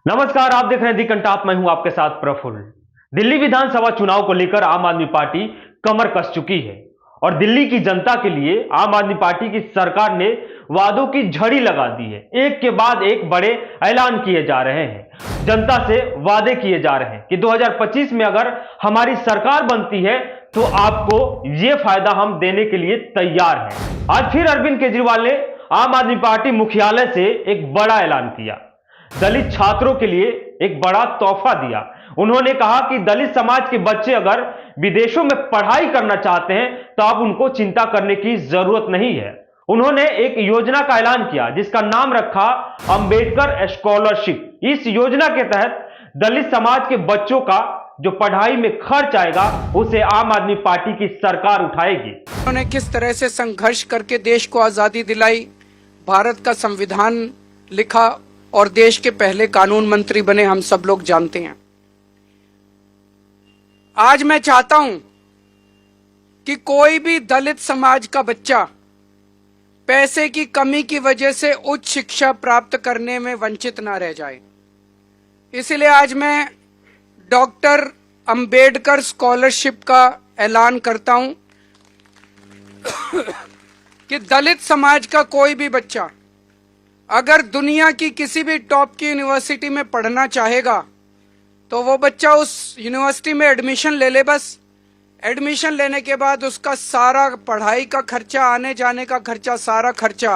नमस्कार, आप देख रहे हैं दी कंटाप। मैं हूं आपके साथ प्रफुल्ल। दिल्ली विधानसभा चुनाव को लेकर आम आदमी पार्टी कमर कस चुकी है और दिल्ली की जनता के लिए आम आदमी पार्टी की सरकार ने वादों की झड़ी लगा दी है। एक के बाद एक बड़े ऐलान किए जा रहे हैं, जनता से वादे किए जा रहे हैं कि 2025 में अगर हमारी सरकार बनती है तो आपको यह फायदा हम देने के लिए तैयार हैं। आज फिर अरविंद केजरीवाल ने आम आदमी पार्टी मुख्यालय से एक बड़ा ऐलान किया, दलित छात्रों के लिए एक बड़ा तोहफा दिया। उन्होंने कहा कि दलित समाज के बच्चे अगर विदेशों में पढ़ाई करना चाहते हैं तो अब उनको चिंता करने की जरूरत नहीं है। उन्होंने एक योजना का ऐलान किया जिसका नाम रखा अंबेडकर स्कॉलरशिप। इस योजना के तहत दलित समाज के बच्चों का जो पढ़ाई में खर्च आएगा उसे आम आदमी पार्टी की सरकार उठाएगी। उन्होंने किस तरह से संघर्ष करके देश को आजादी दिलाई, भारत का संविधान लिखा और देश के पहले कानून मंत्री बने, हम सब लोग जानते हैं। आज मैं चाहता हूं कि कोई भी दलित समाज का बच्चा पैसे की कमी की वजह से उच्च शिक्षा प्राप्त करने में वंचित ना रह जाए। इसलिए आज मैं डॉक्टर अंबेडकर स्कॉलरशिप का ऐलान करता हूं कि दलित समाज का कोई भी बच्चा अगर दुनिया की किसी भी टॉप की यूनिवर्सिटी में पढ़ना चाहेगा तो वो बच्चा उस यूनिवर्सिटी में एडमिशन ले ले। बस एडमिशन लेने के बाद उसका सारा पढ़ाई का खर्चा, आने जाने का खर्चा, सारा खर्चा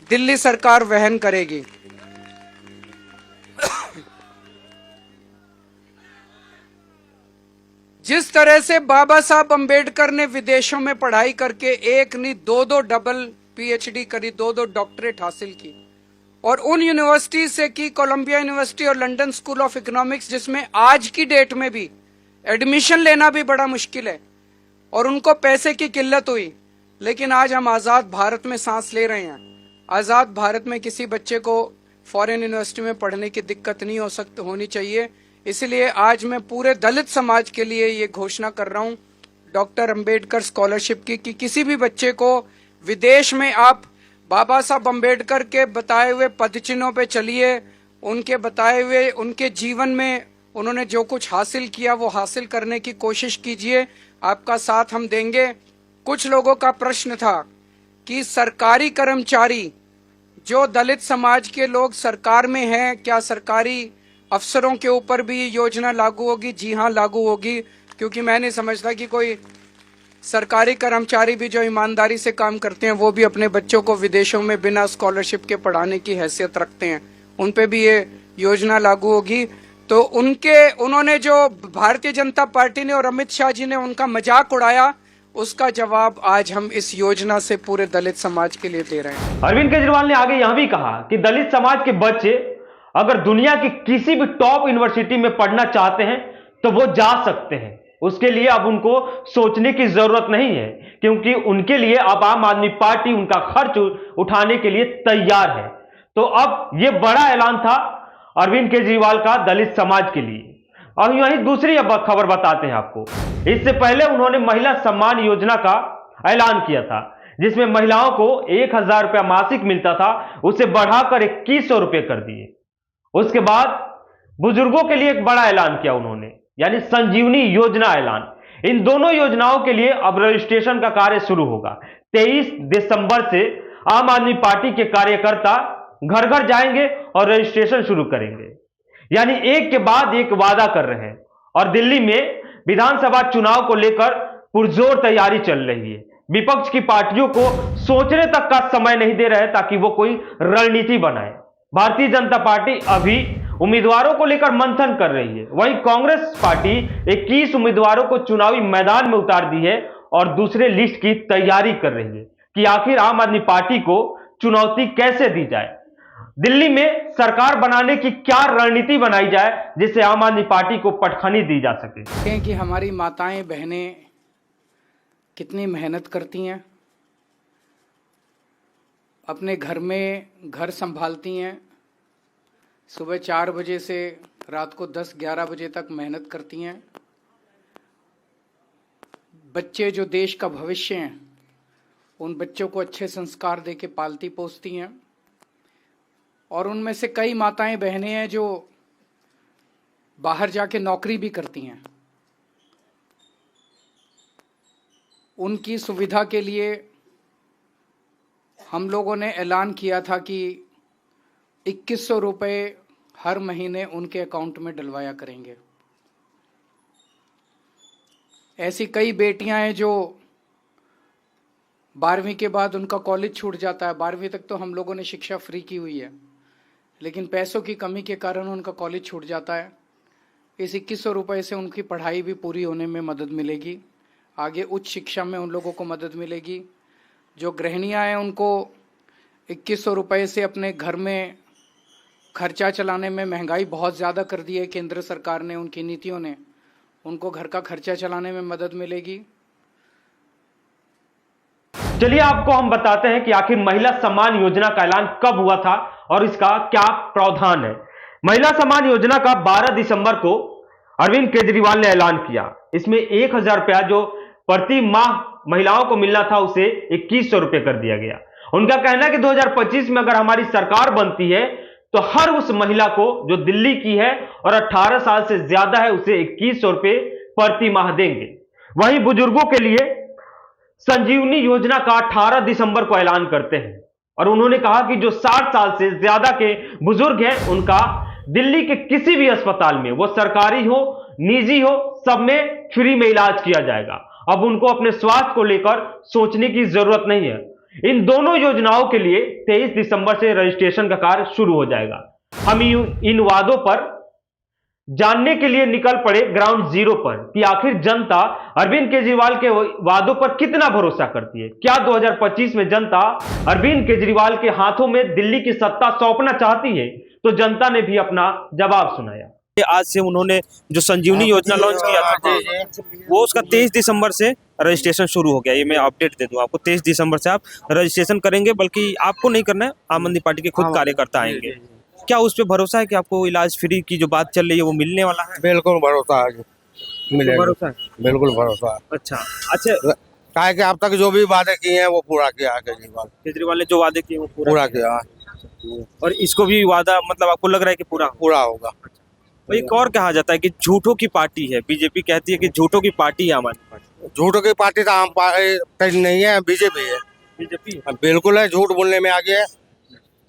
दिल्ली सरकार वहन करेगी। जिस तरह से बाबा साहब अंबेडकर ने विदेशों में पढ़ाई करके एक नहीं दो डबल पीएचडी करी, दो डॉक्टरेट हासिल की और उन यूनिवर्सिटी से की, कोलंबिया यूनिवर्सिटी और लंदन स्कूल ऑफ इकोनॉमिक्स, जिसमें आज की डेट में भी एडमिशन लेना भी बड़ा मुश्किल है और उनको पैसे की किल्लत हुई। लेकिन आज हम आजाद भारत में सांस ले रहे हैं। आजाद भारत में किसी बच्चे को फॉरेन यूनिवर्सिटी में पढ़ने की दिक्कत नहीं होनी चाहिए। इसलिए आज मैं पूरे दलित समाज के लिए ये घोषणा कर रहा हूं डॉक्टर अंबेडकर स्कॉलरशिप की, कि किसी भी बच्चे को विदेश में आप बाबा साहब अंबेडकर के बताए हुए पदचिन्हों पे चलिए, उनके बताए हुए उनके जीवन में उन्होंने जो कुछ हासिल किया वो हासिल करने की कोशिश कीजिए। आपका साथ हम देंगे। कुछ लोगों का प्रश्न था कि सरकारी कर्मचारी जो दलित समाज के लोग सरकार में हैं, क्या सरकारी अफसरों के ऊपर भी ये योजना लागू होगी? जी हाँ, लागू होगी, क्योंकि मैं नहीं समझता कि कोई सरकारी कर्मचारी भी जो ईमानदारी से काम करते हैं वो भी अपने बच्चों को विदेशों में बिना स्कॉलरशिप के पढ़ाने की हैसियत रखते हैं, उन पे भी ये योजना लागू होगी। तो उन्होंने जो भारतीय जनता पार्टी ने और अमित शाह जी ने उनका मजाक उड़ाया, उसका जवाब आज हम इस योजना से पूरे दलित समाज के लिए दे रहे हैं। अरविंद केजरीवाल ने आगे यह भी कहा कि दलित समाज के बच्चे अगर दुनिया की किसी भी टॉप यूनिवर्सिटी में पढ़ना चाहते हैं तो वो जा सकते हैं। उसके लिए अब उनको सोचने की जरूरत नहीं है, क्योंकि उनके लिए अब आम आदमी पार्टी उनका खर्च उठाने के लिए तैयार है। तो अब यह बड़ा ऐलान था अरविंद केजरीवाल का दलित समाज के लिए। और यही दूसरी खबर बताते हैं आपको। इससे पहले उन्होंने महिला सम्मान योजना का ऐलान किया था, जिसमें महिलाओं को 1,000 रुपया मासिक मिलता था, उसे बढ़ाकर 2,100 रुपये कर दिए। उसके बाद बुजुर्गों के लिए एक बड़ा ऐलान किया उन्होंने, यानी संजीवनी योजना ऐलान। इन दोनों योजनाओं के लिए अब रजिस्ट्रेशन का कार्य शुरू होगा। 23 दिसंबर से आम आदमी पार्टी के कार्यकर्ता घर घर जाएंगे और रजिस्ट्रेशन शुरू करेंगे। यानी एक के बाद एक वादा कर रहे हैं। और दिल्ली में विधानसभा चुनाव को लेकर पुरजोर तैयारी चल रही है। विपक्ष की पार्टियों को सोचने तक का समय नहीं दे रहे ताकि वो कोई रणनीति बनाए। भारतीय जनता पार्टी अभी उम्मीदवारों को लेकर मंथन कर रही है। वहीं कांग्रेस पार्टी 21 उम्मीदवारों को चुनावी मैदान में उतार दी है और दूसरे लिस्ट की तैयारी कर रही है कि आखिर आम आदमी पार्टी को चुनौती कैसे दी जाए। दिल्ली में सरकार बनाने की क्या रणनीति बनाई जाए जिससे आम आदमी पार्टी को पटखनी दी जा सके। कि हमारी माताएं बहनें कितनी मेहनत करती हैं, अपने घर में घर संभालती हैं, सुबह 4 बजे से रात को 10-11 बजे तक मेहनत करती हैं। बच्चे जो देश का भविष्य हैं, उन बच्चों को अच्छे संस्कार दे के पालती पोसती हैं। और उनमें से कई माताएं बहनें हैं जो बाहर जाके नौकरी भी करती हैं, उनकी सुविधा के लिए हम लोगों ने ऐलान किया था कि 2100 रुपये हर महीने उनके अकाउंट में डलवाया करेंगे। ऐसी कई बेटियां हैं जो 12वीं के बाद उनका कॉलेज छूट जाता है। 12वीं तक तो हम लोगों ने शिक्षा फ्री की हुई है, लेकिन पैसों की कमी के कारण उनका कॉलेज छूट जाता है। इस 2100 रुपये से उनकी पढ़ाई भी पूरी होने में मदद मिलेगी, आगे उच्च शिक्षा में उन लोगों को मदद मिलेगी। जो गृहिणियाँ हैं उनको 2100 रुपये से अपने घर में खर्चा चलाने में, महंगाई बहुत ज़्यादा कर दी है केंद्र सरकार ने, उनकी नीतियों ने, उनको घर का खर्चा चलाने में मदद मिलेगी। चलिए आपको हम बताते हैं कि आखिर महिला सम्मान योजना का ऐलान कब हुआ था और इसका क्या प्रावधान है। महिला सम्मान योजना का 12 दिसंबर को अरविंद केजरीवाल ने ऐलान किया। इसमें 1000 रुपया जो प्रति माह महिलाओं को मिलना था उसे 2100 रुपये कर दिया गया। उनका कहना है कि 2025 में अगर हमारी सरकार बनती है तो हर उस महिला को जो दिल्ली की है और 18 साल से ज्यादा है उसे 2100 रुपये प्रति माह देंगे। वहीं बुजुर्गों के लिए संजीवनी योजना का 18 दिसंबर को ऐलान करते हैं और उन्होंने कहा कि जो 60 साल से ज्यादा के बुजुर्ग हैं उनका दिल्ली के किसी भी अस्पताल में, वो सरकारी हो निजी हो, सब में फ्री में इलाज किया जाएगा। अब उनको अपने स्वास्थ्य को लेकर सोचने की जरूरत नहीं है। इन दोनों योजनाओं के लिए 23 दिसंबर से रजिस्ट्रेशन का कार्य शुरू हो जाएगा। हम इन वादों पर जानने के लिए निकल पड़े ग्राउंड जीरो पर कि आखिर जनता अरविंद केजरीवाल के वादों पर कितना भरोसा करती है। क्या 2025 में जनता अरविंद केजरीवाल के हाथों में दिल्ली की सत्ता सौंपना चाहती है? तो जनता ने भी अपना जवाब सुनाया। आज से उन्होंने जो संजीवनी योजना लॉन्च किया था वो उसका 23 दिसंबर से रजिस्ट्रेशन शुरू हो गया। ये मैं अपडेट दे दूं आपको, 23 दिसंबर से आप रजिस्ट्रेशन करेंगे, बल्कि आपको नहीं करना है, आम आदमी पार्टी के खुद कार्यकर्ता आएंगे। क्या उस पर भरोसा है कि आपको इलाज फ्री की जो बात चल रही है वो मिलने वाला है? बिल्कुल भरोसा है, मिलेगा। भरोसा है, बिल्कुल भरोसा है। अच्छा क्या है कि अब तक जो भी वादे किए हैं वो पूरा किया है केजरीवाल ने, जो वादे किए वो पूरा किया है। और इसको भी वादा मतलब आपको लग रहा है कि पूरा होगा। तो एक और कहा जाता है कि झूठों की पार्टी है, बीजेपी कहती है कि झूठों की पार्टी है आम आदमी पार्टी। झूठों की पार्टी तो आम पार्टी नहीं है, बीजेपी है। बीजेपी बिल्कुल है, झूठ बोलने में आगे है।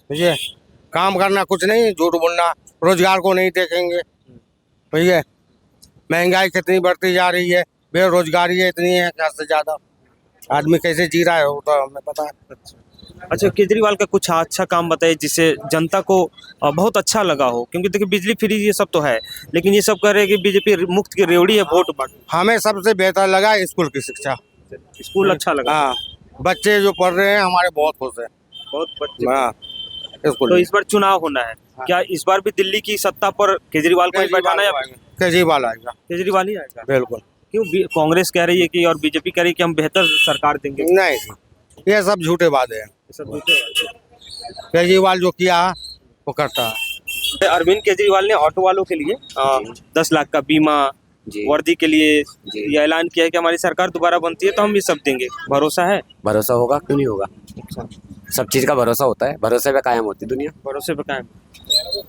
भैया काम करना कुछ नहीं, झूठ बोलना, रोजगार को नहीं देखेंगे। भैया महंगाई कितनी बढ़ती जा रही है, बेरोजगारी है इतनी है, ज़्यादा से ज्यादा आदमी कैसे जी रहा है वो तो हमें पता है। अच्छा, केजरीवाल का कुछ अच्छा काम बताइए जिससे जनता को बहुत अच्छा लगा हो, क्योंकि देखिए बिजली फ्री ये सब तो है, लेकिन ये सब कह रहे हैं कि बीजेपी मुफ्त की रेवड़ी है वोट बांट। हमें सबसे बेहतर लगा स्कूल की शिक्षा। स्कूल अच्छा लगा? हाँ, बच्चे जो पढ़ रहे हैं हमारे बहुत खुश है। बहुत बच्चे। हाँ, तो इस बार चुनाव होना है, क्या इस बार भी दिल्ली की सत्ता पर केजरीवाल को ही बैठाना है? केजरीवाल आएगा। केजरीवाल ही आएगा? बिल्कुल। क्यों कांग्रेस कह रही है कि और बीजेपी कह रही है कि हम बेहतर सरकार देंगे? नहीं, ये सब झूठे वादे हैं। केजरीवाल जो किया वो करता है। अरविंद केजरीवाल ने ऑटो वालों के लिए 10 लाख का बीमा, वर्दी के लिए ये ऐलान किया है कि हमारी सरकार दोबारा बनती है तो हम ये सब देंगे। भरोसा है? भरोसा होगा, क्यों नहीं होगा। सब चीज का भरोसा होता है, भरोसे पे कायम होती दुनिया। भरोसे पे कायम।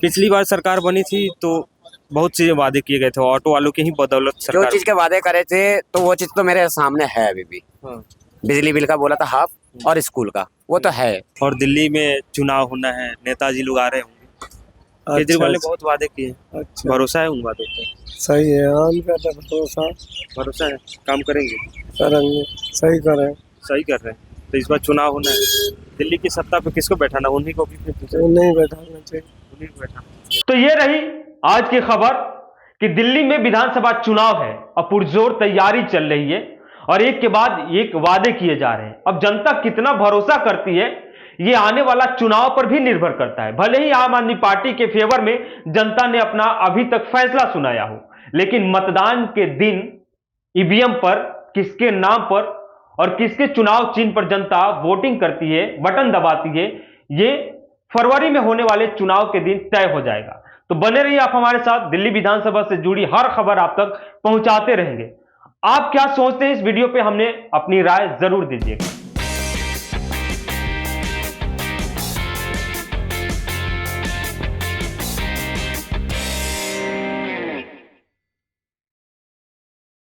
पिछली बार सरकार बनी थी तो बहुत से वादे किए गए थे, ऑटो वालों की ही बदौलत सरकार। जो चीज के वादे करे थे तो वो चीज तो मेरे सामने है अभी भी। बिजली बिल का बोला था हाफ, और स्कूल का वो तो है। और दिल्ली में चुनाव होना है, नेताजी लोग आ रहे होंगे। केजरीवाल ने बहुत वादे किए। भरोसा है उन वादों पे? सही है, आम का भरोसा है, काम करेंगे, करेंगे, सही करें। सही कर रहे हैं। तो इस बार चुनाव होना है, दिल्ली की सत्ता पे किसको बैठाना? उन्हीं को भी नहीं बैठाना चाहिए, उन्हीं को बैठाना। तो ये रही आज की खबर कि दिल्ली में विधानसभा चुनाव है और पुरजोर तैयारी चल रही है और एक के बाद एक वादे किए जा रहे हैं। अब जनता कितना भरोसा करती है ये आने वाला चुनाव पर भी निर्भर करता है। भले ही आम आदमी पार्टी के फेवर में जनता ने अपना अभी तक फैसला सुनाया हो, लेकिन मतदान के दिन ईवीएम पर किसके नाम पर और किसके चुनाव चिन्ह पर जनता वोटिंग करती है, बटन दबाती है, ये फरवरी में होने वाले चुनाव के दिन तय हो जाएगा। तो बने रहिए आप हमारे साथ, दिल्ली विधानसभा से जुड़ी हर खबर आप तक पहुंचाते रहेंगे। आप क्या सोचते हैं इस वीडियो पे हमें अपनी राय जरूर दीजिएगा।